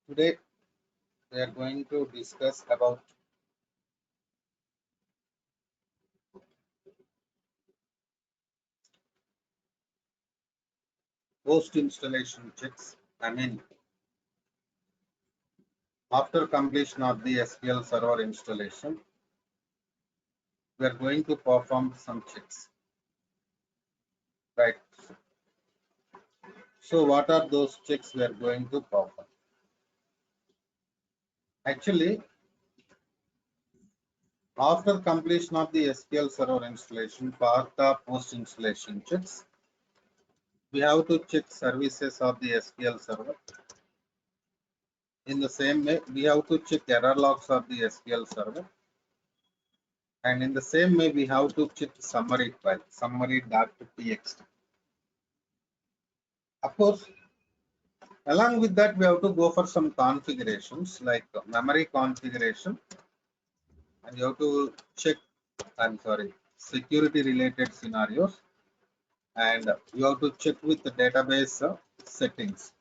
Today we are going to discuss about post installation checks. After completion of the SQL Server installation, we are going to perform some checks, right? So what are those checks we are going to perform? Actually, after completion of the SQL Server installation, for the post installation checks, we have to check services of the SQL Server. In the same way, we have to check error logs of the SQL Server. And in the same way, we have to check summary file, summary.txt. Of course, along with that, we have to go for some configurations like memory configuration, and you have to check, security related scenarios, and you have to check with the database settings.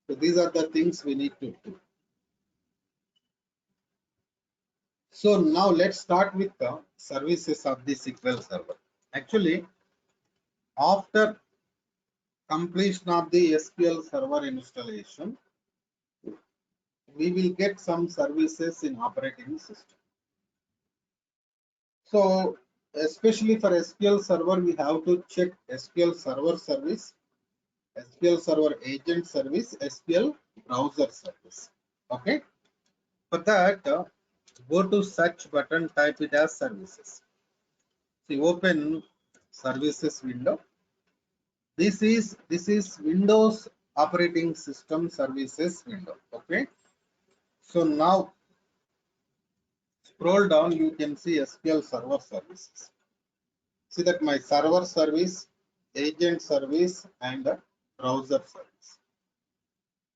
So these are the things we need to do. So now let's start with the services of the SQL Server. Actually, after completion of the SQL Server installation, we will get some services in operating system. So especially for SQL Server, we have to check SQL Server service, SQL Server agent service, SQL browser service. Okay. For that, go to search button, type it as services. See, open services window. This is Windows operating system services window. Okay. So now scroll down, you can see SQL Server services. See that my server service, agent service, and browser service.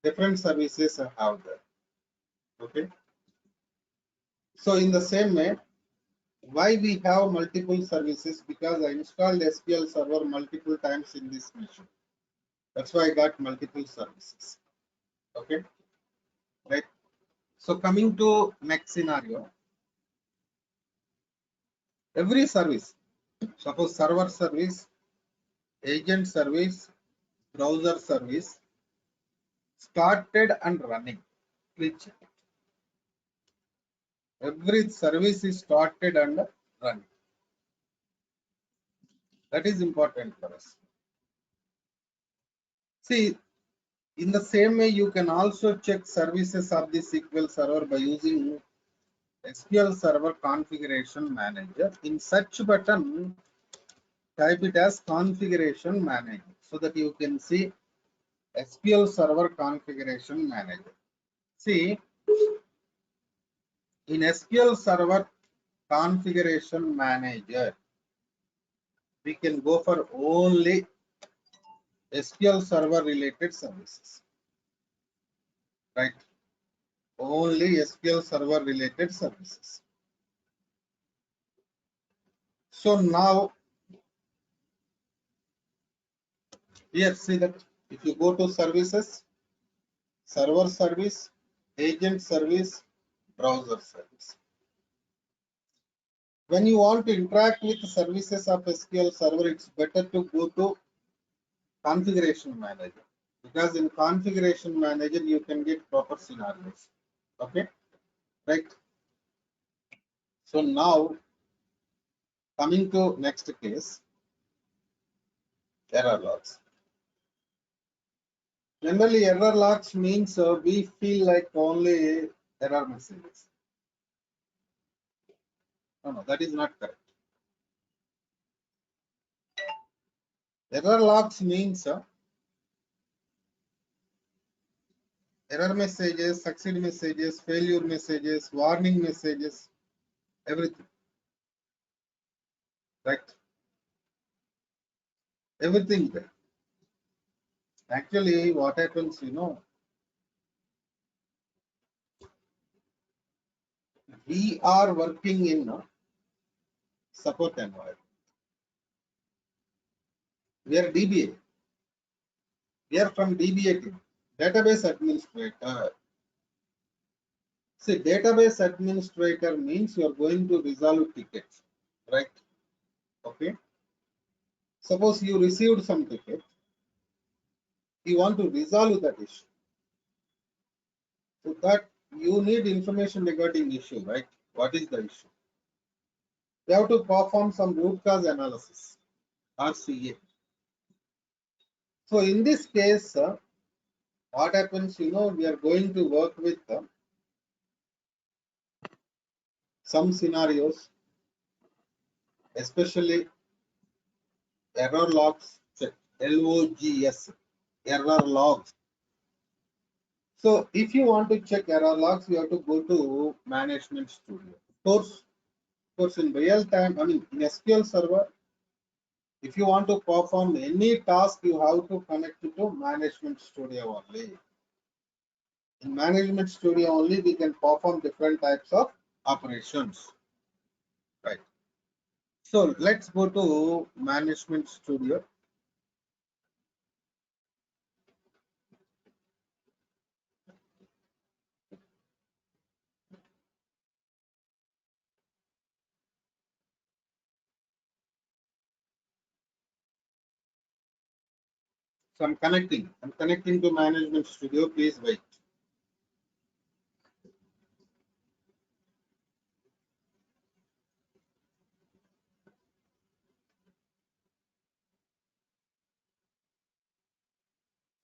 Different services I have there. Okay. So in the same way, why we have multiple services? Because I installed SQL Server multiple times in this machine. That's why I got multiple services. Okay. Right. So coming to next scenario, every service, suppose server service, agent service, browser service, started and running. Please check it. Every service is started and running. That is important for us. See, in the same way, you can also check services of the SQL Server by using SQL Server Configuration Manager. In search button, type it as Configuration Manager so that you can see SQL Server Configuration Manager. See, in SQL Server Configuration Manager, we can go for only SQL Server related services, right? Only SQL Server related services. So now here see that if you go to services, server service, agent service, browser service. When you want to interact with the services of SQL Server, it's better to go to configuration manager, because in configuration manager you can get proper scenarios. Okay, right? So now coming to next case, error logs. Generally, error logs means we feel like only error messages. No, that is not correct. Error logs means error messages, succeed messages, failure messages, warning messages, everything. Right? Everything there. Actually, what happens, we are working in a support environment. We are DBA. We are from DBA team. Database administrator. See, database administrator means you are going to resolve tickets, right? Okay. Suppose you received some ticket, you want to resolve that issue. So that you need information regarding issue, right? What is the issue? You have to perform some root cause analysis, RCA. So in this case, what happens, we are going to work with some scenarios, especially error logs, LOGS, error logs. So if you want to check error logs, you have to go to Management Studio. Of course, in real time, in SQL Server, if you want to perform any task, you have to connect to Management Studio only. In Management Studio only, we can perform different types of operations. Right. So let's go to Management Studio. So I'm connecting to Management Studio. Please wait.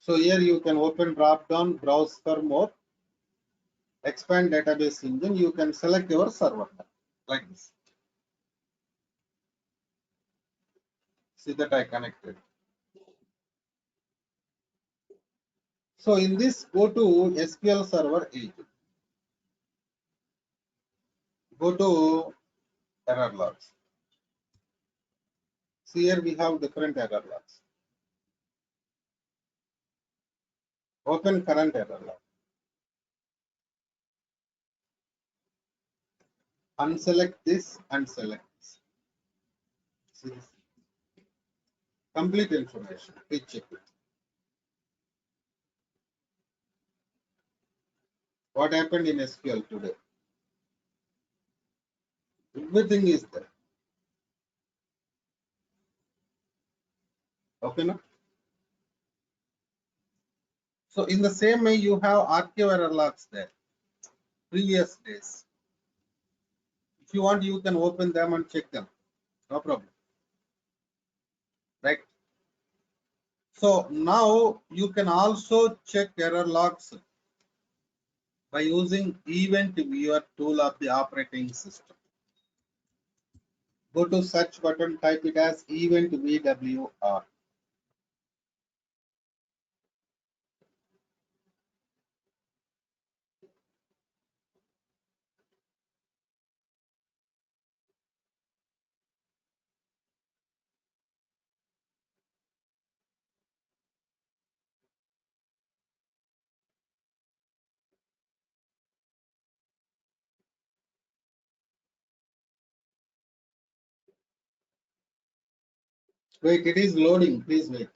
So here you can open drop down, browse for more, expand database engine. You can select your server like this. See that I connected. So in this, go to SQL Server 8. Go to error logs. See here we have different error logs. Open current error log. Unselect this and select this. See this. Complete information. Please check it. What happened in SQL today? Everything is there. Okay, now? So in the same way, you have archive error logs there. Previous days. If you want, you can open them and check them. No problem. Right? So now you can also check error logs by using Event Viewer tool of the operating system. Go to search button, type it as Event VWR. Wait, it is loading. Please wait.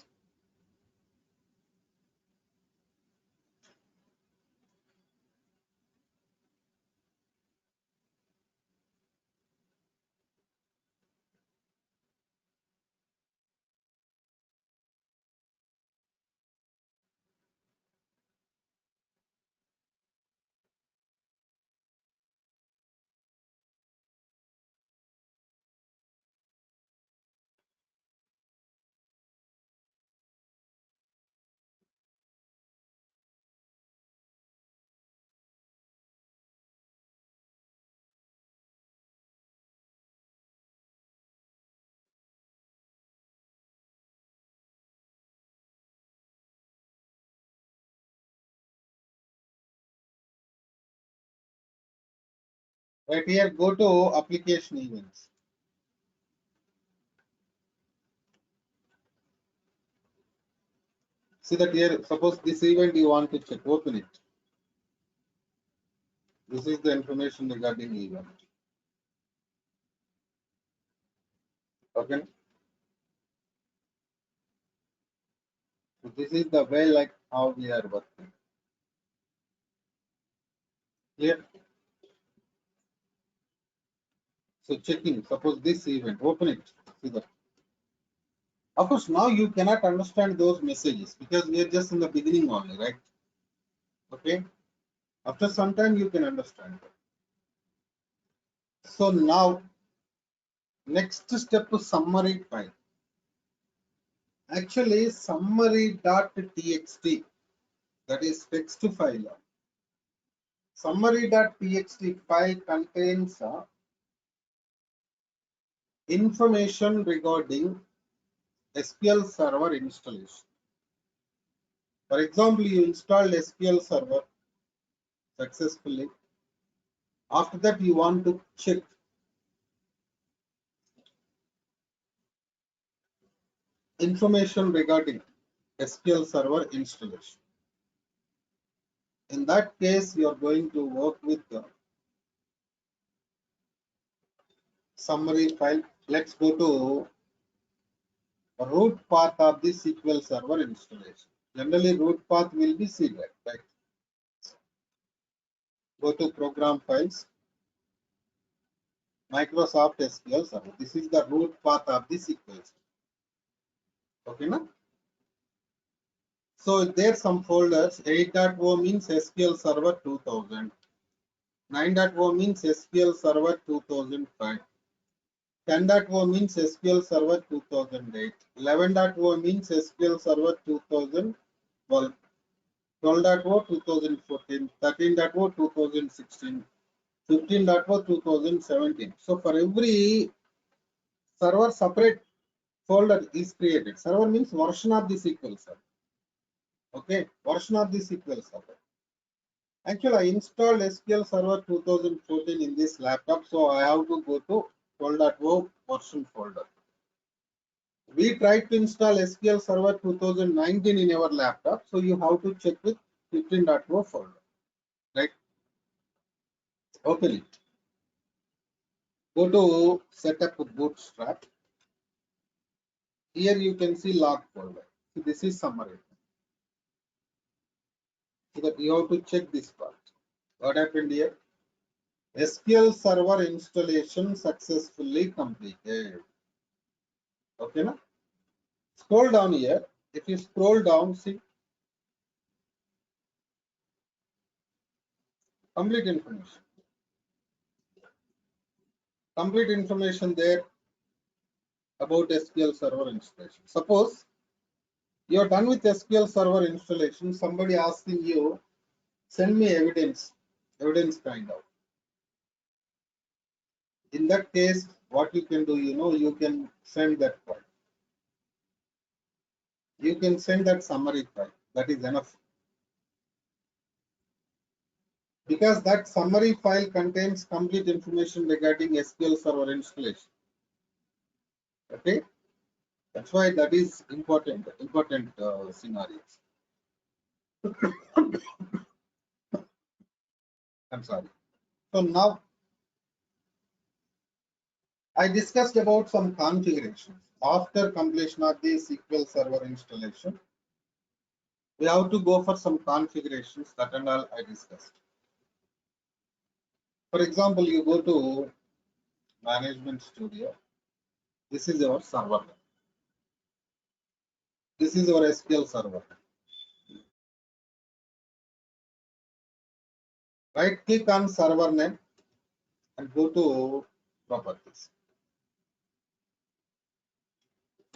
Right here, go to application events. See that here, suppose this event you want to check, open it. This is the information regarding event. Okay. So this is the way like how we are working. Clear? So checking, suppose this event, open it. See that. Of course, now you cannot understand those messages because we are just in the beginning only, right? Okay. After some time, you can understand. So now, next step is summary file. Actually, summary.txt, that is text file. Summary.txt file contains information regarding SQL Server installation. For example, you installed SQL Server successfully. After that, you want to check information regarding SQL Server installation. In that case, you are going to work with the summary file. Let's go to root path of the SQL Server installation. Generally, root path will be CLAD, right? Go to program files, Microsoft SQL Server. This is the root path of the SQL Server. Okay, na? So there are some folders. 8.0 means SQL Server 2000. 9.0 means SQL Server 2005. 10.0 means SQL Server 2008. 11.0 means SQL Server 2012. 12.0 2014. 13.0 2016. 15.0 2017. So for every server, separate folder is created. Server means version of the SQL Server. Okay, version of the SQL Server. Actually, I installed SQL Server 2014 in this laptop, so I have to go to 12.0 version folder. We tried to install SQL Server 2019 in our laptop, so you have to check with 15.0 folder, right? Open it. Go to setup bootstrap. Here you can see log folder. So this is summary. So that you have to check this part. What happened here? SQL Server installation successfully completed. Okay, na? Scroll down here. If you scroll down, see complete information. Complete information there about SQL Server installation. Suppose you are done with SQL Server installation, somebody asking you, send me evidence kind of. In that case, what you can do, you can send that file. You can send that summary file. That is enough. Because that summary file contains complete information regarding SQL Server installation. Okay, that's why that is important scenarios. I'm sorry. So now I discussed about some configurations. After completion of the SQL Server installation, we have to go for some configurations, that and all I discussed. For example, you go to Management Studio. This is our server. This is our SQL Server. Right click on server name and go to properties.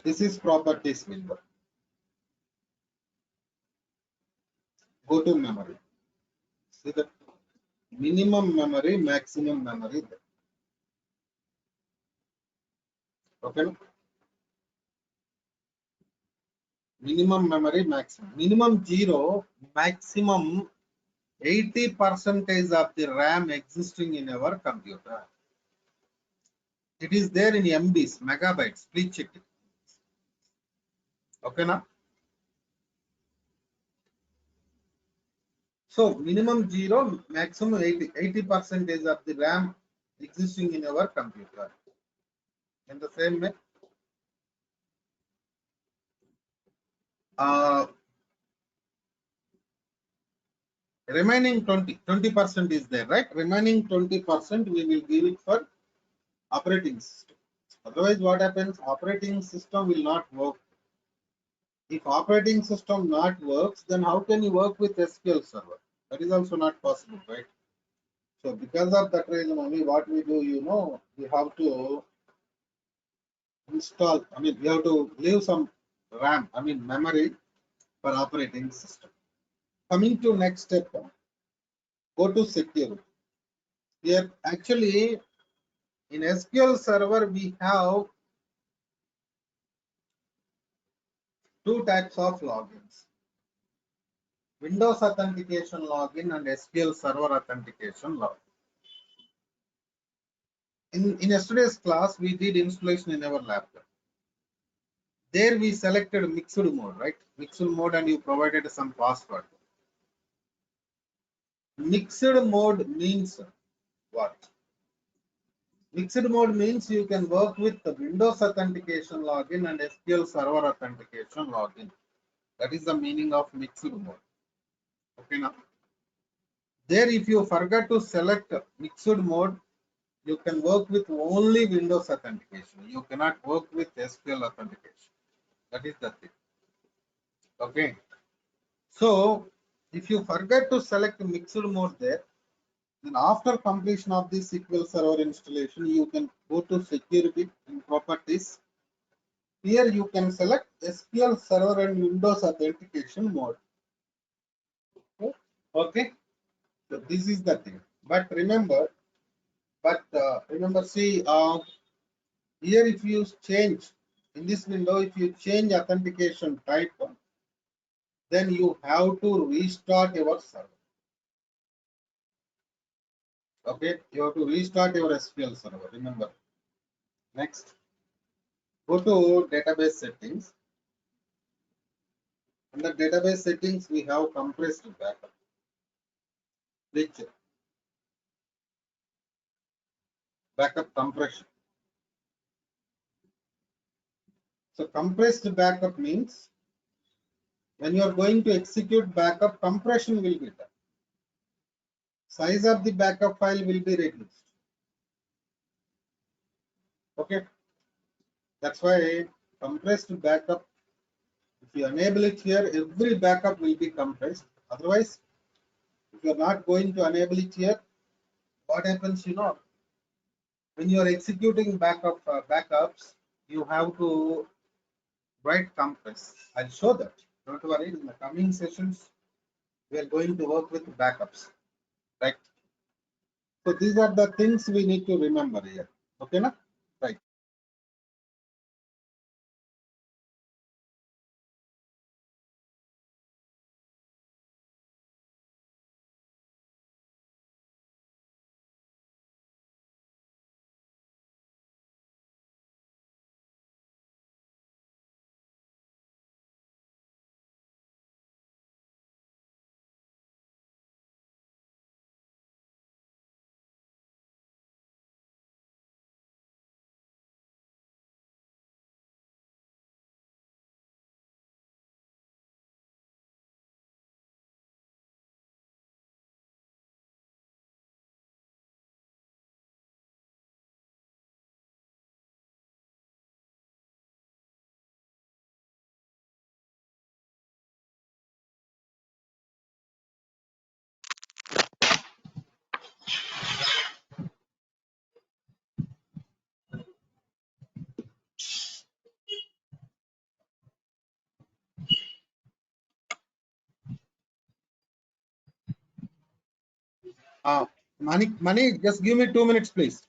This is properties window. Go to memory. See the minimum memory, maximum memory. Okay. Minimum memory, maximum. Minimum 0, maximum 80% of the RAM existing in our computer. It is there in MBs, megabytes. Please check it. Okay, now. So minimum 0, maximum 80% of the RAM existing in our computer. In the same way, Remaining 20% is there, right? Remaining 20% we will give it for operating system. Otherwise, what happens? Operating system will not work. If operating system not works, then how can you work with SQL Server? That is also not possible, right? So because of that reason only, what we do, we have to install, we have to leave some RAM, memory for operating system. Coming to next step, go to security. Here, actually, in SQL Server, we have two types of logins. Windows authentication login and SQL Server authentication login. In yesterday's class, we did installation in our laptop. There we selected mixed mode, right? Mixed mode, and you provided some password. Mixed mode means what? Mixed mode means you can work with the Windows authentication login and SQL Server authentication login. That is the meaning of mixed mode. Okay, now there, if you forget to select mixed mode, you can work with only Windows authentication. You cannot work with SQL authentication. That is the thing. Okay. So if you forget to select mixed mode there, then after completion of the SQL Server installation, you can go to security and properties. Here you can select SQL Server and Windows authentication mode. Okay. So this is the thing. But remember, see, here if you change in this window, if you change authentication type, then you have to restart your server. Okay, you have to restart your SQL server. Remember. Next, go to database settings. Under database settings, we have compressed backup, which backup compression. So compressed backup means when you are going to execute backup, compression will be done. Size of the backup file will be reduced. Okay, that's why compressed backup, if you enable it here, every backup will be compressed. Otherwise, if you are not going to enable it here, what happens, when you are executing backups, you have to write compress. I'll show that. Don't worry, in the coming sessions, we are going to work with backups, right? So these are the things we need to remember here. Okay, na? Right. Mani, just give me 2 minutes, please.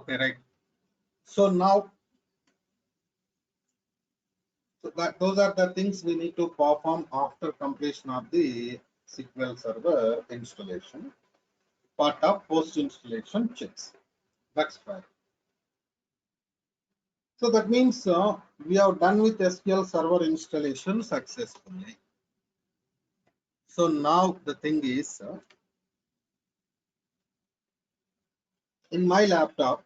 Okay, right. So now, those are the things we need to perform after completion of the SQL Server installation. Part of post installation checks. That's fine. So that means we have done with SQL Server installation successfully. So now the thing is, in my laptop,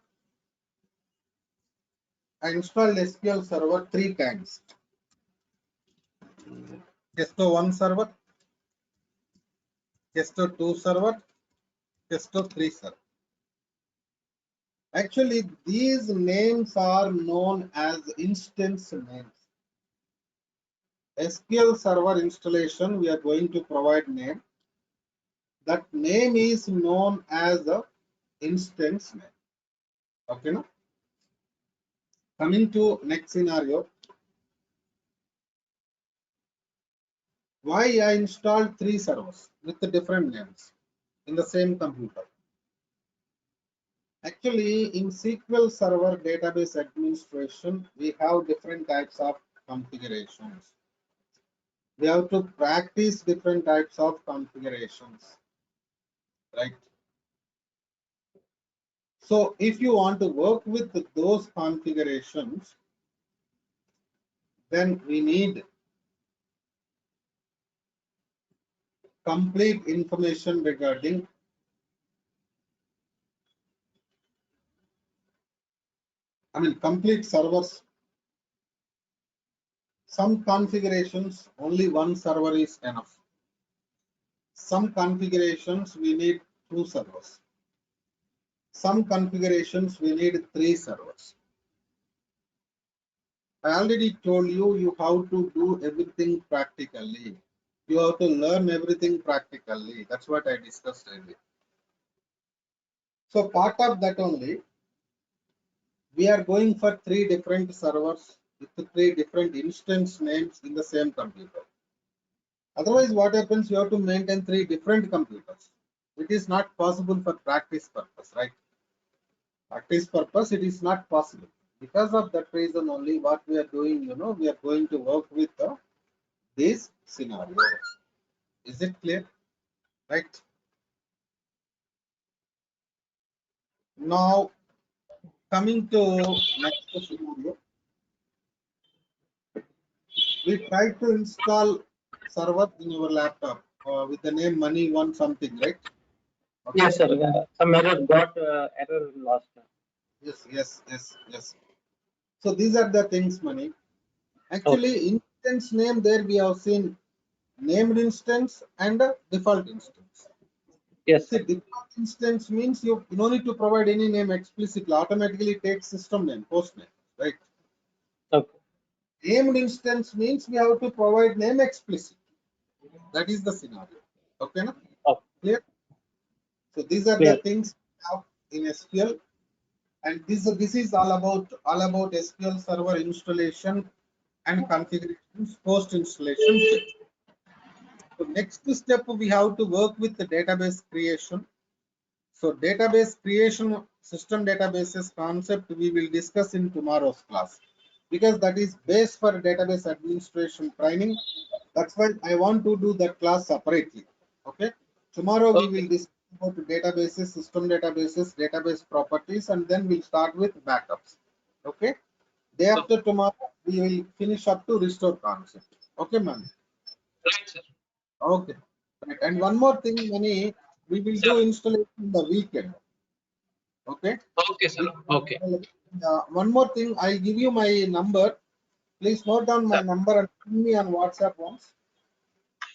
I installed SQL Server 3 times. Testo 1 server, Testo 2 server, Testo 3 server. Actually, these names are known as instance names. SQL Server installation, we are going to provide name. That name is known as the instance name. Okay, no? Coming to next scenario. Why I installed 3 servers with the different names in the same computer? Actually, in SQL Server database administration, we have different types of configurations. We have to practice different types of configurations, right? So if you want to work with those configurations, then we need complete information regarding complete servers. Some configurations, only one server is enough. Some configurations, we need 2 servers. Some configurations, we need 3 servers. I already told you, you have to do everything practically. You have to learn everything practically. That's what I discussed earlier. So part of that only, we are going for 3 different servers with 3 different instance names in the same computer. Otherwise, what happens? You have to maintain 3 different computers. It is not possible for practice purpose, right? Practice purpose, it is not possible. Because of that reason only, what we are doing, we are going to work with this scenario. Is it clear? Right? Now, coming to next scenario, we try to install server in your laptop with the name money one something, right? Okay. Yes, sir. Some error got error lost. Yes. So these are the things, money. Actually, okay. Instance name there we have seen named instance and default instance. Yes. See, default instance means you no need to provide any name explicitly. Automatically takes system name, host name, right? Okay. Named instance means we have to provide name explicitly. That is the scenario. Okay, no? Okay. Clear? So these are the things we have in SQL, and this is all about SQL Server installation and configurations post installation. So next step, we have to work with the database creation. So database creation, system databases concept we will discuss in tomorrow's class, because that is base for database administration training. That's why I want to do that class separately. Okay. Tomorrow we will discuss about databases, system databases, database properties, and then we'll start with backups. Okay. Day after tomorrow, we will finish up to restore concept. Okay, man. Right, sir. Okay. Right. And one more thing, Mani, we will do installation in the weekend. Okay. Okay, sir. Okay. One more thing, I'll give you my number. Please note down my number and ping me on WhatsApp once.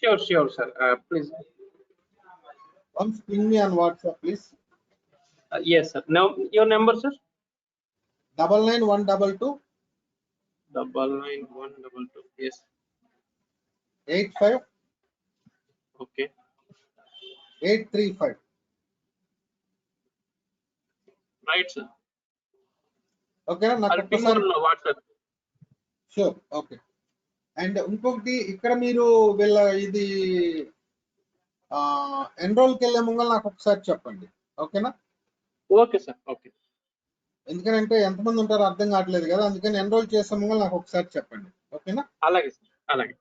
Sure, sir. Please. Once ping me on WhatsApp, please. Yes, sir. Now your number, sir. 99122. 99122. Yes. 85. Okay. 835. Right, sir. Okay, I'll ping on WhatsApp. Sure. Okay. And ఇంకొకటి ఇక్కడ మీరు వీళ్ళ ఇది ఎన్రోల్కి వెళ్ళే ముంగల్ నాకు ఒకసారి చెప్పండి. ఓకేనా? Okay sir. ఓకే. ఎందుకంటే ఎంతమంది ఉంటారో అర్థం కావట్లేదు కదా, అందుకని ఎన్రోల్ చేసే ముందు నాకు ఒకసారి చెప్పండి. ఓకేనా? అలాగే సార్, అలాగే.